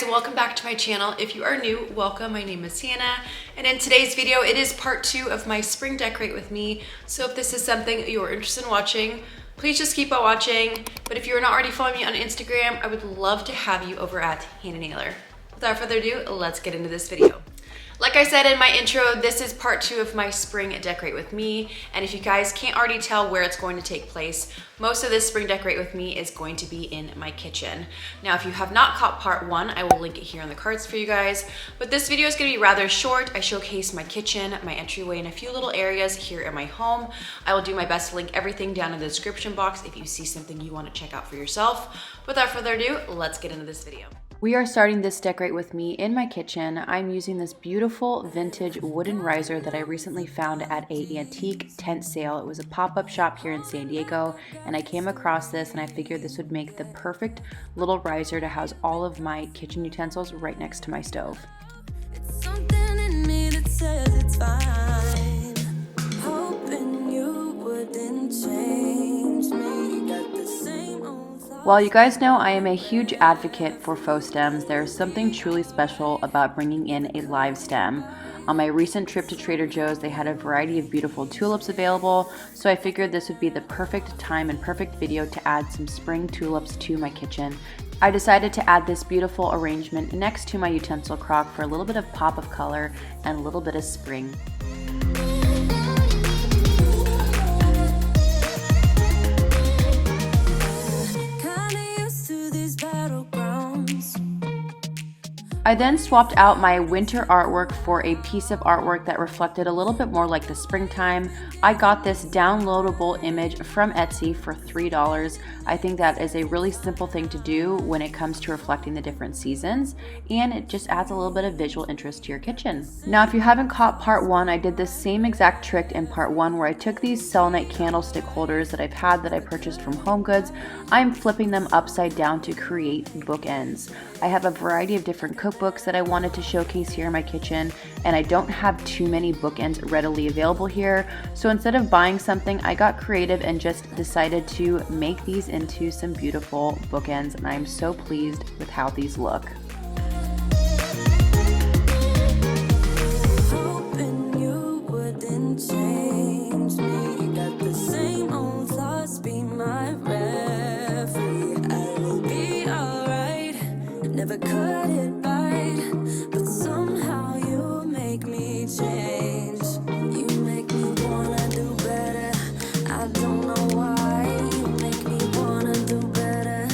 Welcome back to my channel. If you are new, welcome. My name is Hannah, and in today's video it is part 2 of my spring decorate with me. So if this is something you're interested in watching, please just keep on watching. But if you're not already following me on Instagram, I would love to have you over at Hannah Naylor. Without further ado, let's get into this video. Like I said in my intro, this is part 2 of my spring decorate with me. And if you guys can't already tell where it's going to take place, most of this spring decorate with me is going to be in my kitchen. Now, if you have not caught part 1, I will link it here in the cards for you guys. But this video is gonna be rather short. I showcase my kitchen, my entryway, and a few little areas here in my home. I will do my best to link everything down in the description box if you see something you wanna check out for yourself. Without further ado, let's get into this video. We are starting this decorate with me in my kitchen. I'm using this beautiful vintage wooden riser that I recently found at an antique tent sale. It was a pop-up shop here in San Diego, and I came across this and I figured this would make the perfect little riser to house all of my kitchen utensils right next to my stove. It's something in me that says it's fine. Hoping you wouldn't change me. Got the same old. While you guys know I am a huge advocate for faux stems, there is something truly special about bringing in a live stem. On my recent trip to Trader Joe's, they had a variety of beautiful tulips available, so I figured this would be the perfect time and perfect video to add some spring tulips to my kitchen. I decided to add this beautiful arrangement next to my utensil crock for a little bit of pop of color and a little bit of spring. I then swapped out my winter artwork for a piece of artwork that reflected a little bit more like the springtime. I got this downloadable image from Etsy for $3. I think that is a really simple thing to do when it comes to reflecting the different seasons, and it just adds a little bit of visual interest to your kitchen. Now, if you haven't caught part 1, I did the same exact trick in part 1 where I took these selenite candlestick holders that I've had that I purchased from HomeGoods. I'm flipping them upside down to create bookends. I have a variety of different cookbooks that I wanted to showcase here in my kitchen, and I don't have too many bookends readily available here. So instead of buying something, I got creative and just decided to make these into some beautiful bookends, and I'm so pleased with how these look. Hoping you wouldn't change me. Got the same old thoughts, be my referee. I will be alright. Never cut it right, but somehow you make me change. You make me wanna do better. I don't know why. You make me wanna do better.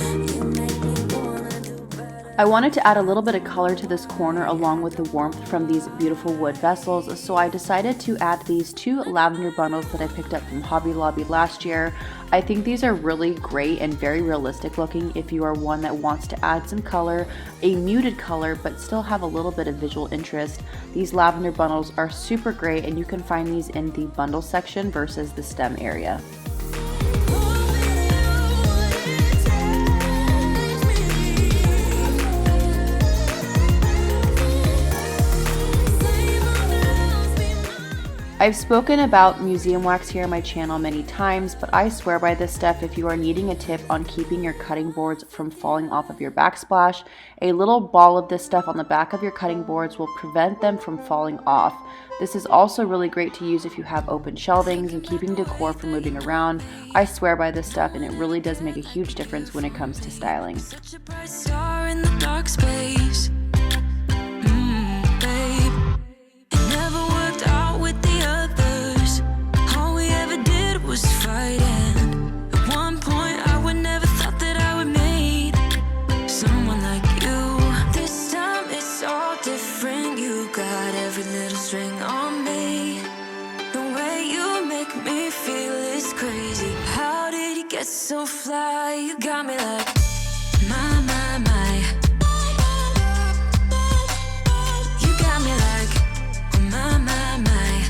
You make me wanna do better. I wanted to add a little bit of color to this corner along with the warmth from these beautiful wood vessels, so I decided to add these 2 lavender bundles that I picked up from Hobby Lobby last year. I think these are really great and very realistic looking if you are one that wants to add some color, a muted color, but still have a little bit of visual interest. These lavender bundles are super great, and you can find these in the bundle section versus the stem area. I've spoken about museum wax here on my channel many times, but I swear by this stuff if you are needing a tip on keeping your cutting boards from falling off of your backsplash. A little ball of this stuff on the back of your cutting boards will prevent them from falling off. This is also really great to use if you have open shelvings and keeping decor from moving around. I swear by this stuff, and it really does make a huge difference when it comes to styling. Such a bright star in the dark space. Was fighting. At one point I would never thought that I would meet someone like you. This time it's all different. You got every little string on me. The way you make me feel is crazy. How did you get so fly? You got me like my. You got me like my.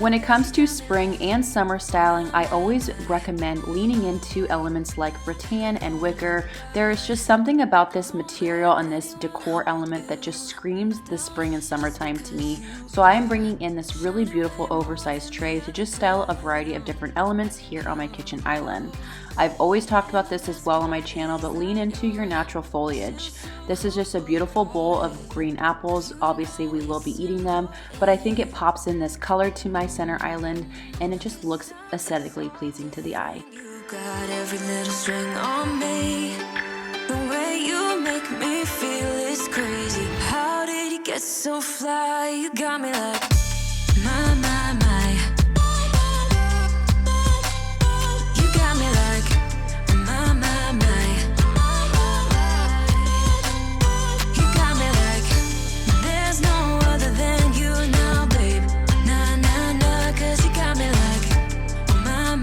When it comes to spring and summer styling, I always recommend leaning into elements like rattan and wicker. There is just something about this material and this decor element that just screams the spring and summertime to me. So I am bringing in this really beautiful oversized tray to just style a variety of different elements here on my kitchen island. I've always talked about this as well on my channel, but lean into your natural foliage. This is just a beautiful bowl of green apples. Obviously we will be eating them, but I think it pops in this color to my center island and it just looks aesthetically pleasing to the eye. You got every little string on me. The way you make me feel is crazy. How did you get so fly? You got me like my. You got me like my. You got me like there's no other than you now, babe. Nah, 'cause you got me like my.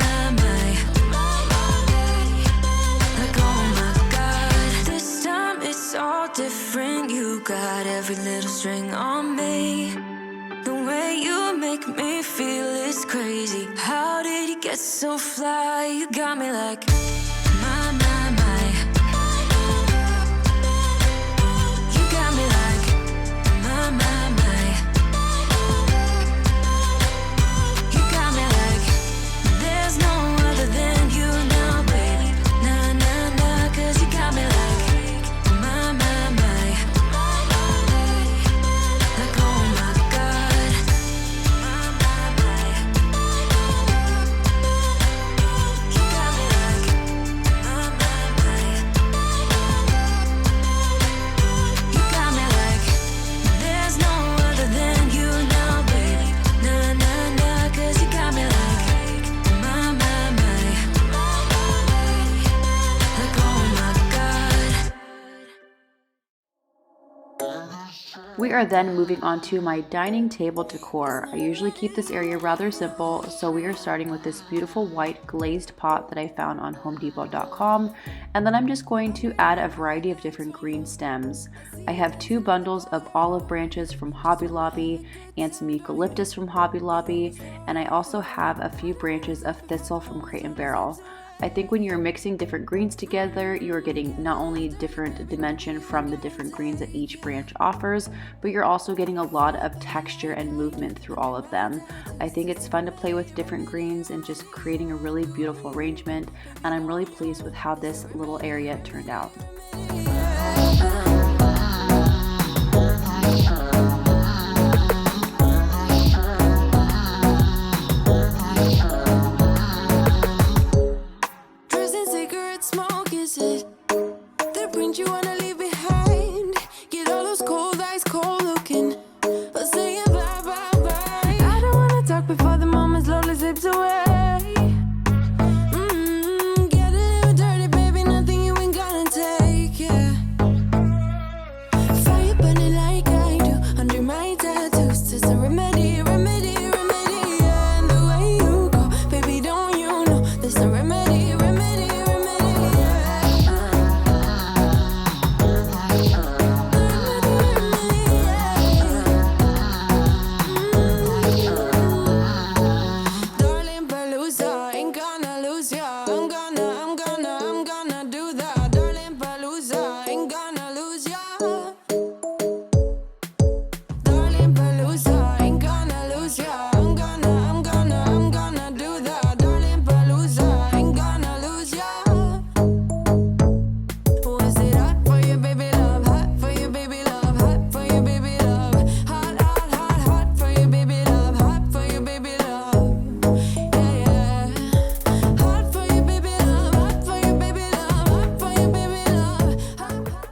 Like oh my God, this time it's all different. You got every little string on me. The way you make me feel is crazy. How did you get so fly? You got me like my. You got me like my. You got me like there's no other than you now, baby. Nah, 'cause you got me like my. Like oh my God. You got me like you got me like there's no other than you now, baby. Nah, 'cause you got me like my. Like oh my God. We are then moving on to my dining table decor. I usually keep this area rather simple, so we are starting with this beautiful white glazed pot that I found on homedepot.com, and then I'm just going to add a variety of different green stems. I have 2 bundles of olive branches from Hobby Lobby and some eucalyptus from Hobby Lobby, and I also have a few branches of thistle from Crate & Barrel. I think when you're mixing different greens together, you're getting not only different dimension from the different greens that each branch offers, but you're also getting a lot of texture and movement through all of them. I think it's fun to play with different greens and just creating a really beautiful arrangement, and I'm really pleased with how this little area turned out.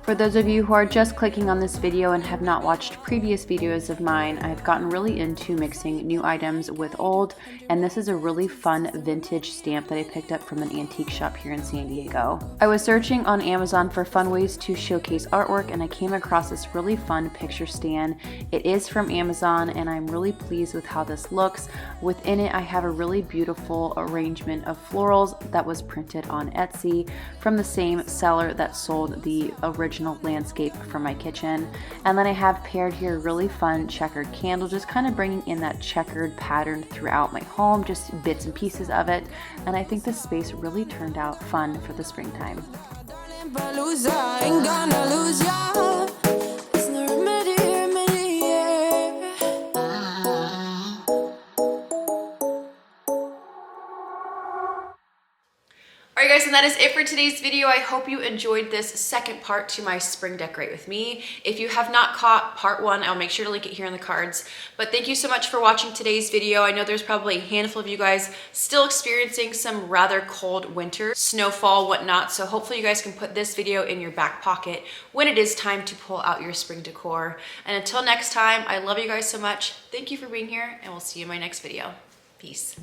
For those of you who are just clicking on this video and have not watched previous videos of mine, I've gotten really into mixing new items with old, and this is a really fun vintage stamp that I picked up from an antique shop here in San Diego. I was searching on Amazon for fun ways to showcase artwork, and I came across this really fun picture stand. It is from Amazon, and I'm really pleased with how this looks. Within it, I have a really beautiful arrangement of florals that was printed on Etsy from the same seller that sold the original inspirational landscape for my kitchen. And then I have paired here a really fun checkered candle, just kind of bringing in that checkered pattern throughout my home, just bits and pieces of it. And I think this space really turned out fun for the springtime. Alright guys, and that is it for today's video. I hope you enjoyed this second part to my spring decorate with me. If you have not caught part 1, I'll make sure to link it here in the cards. But thank you so much for watching today's video. I know there's probably a handful of you guys still experiencing some rather cold winter, snowfall, whatnot. So hopefully you guys can put this video in your back pocket when it is time to pull out your spring decor. And until next time, I love you guys so much. Thank you for being here, and we'll see you in my next video. Peace.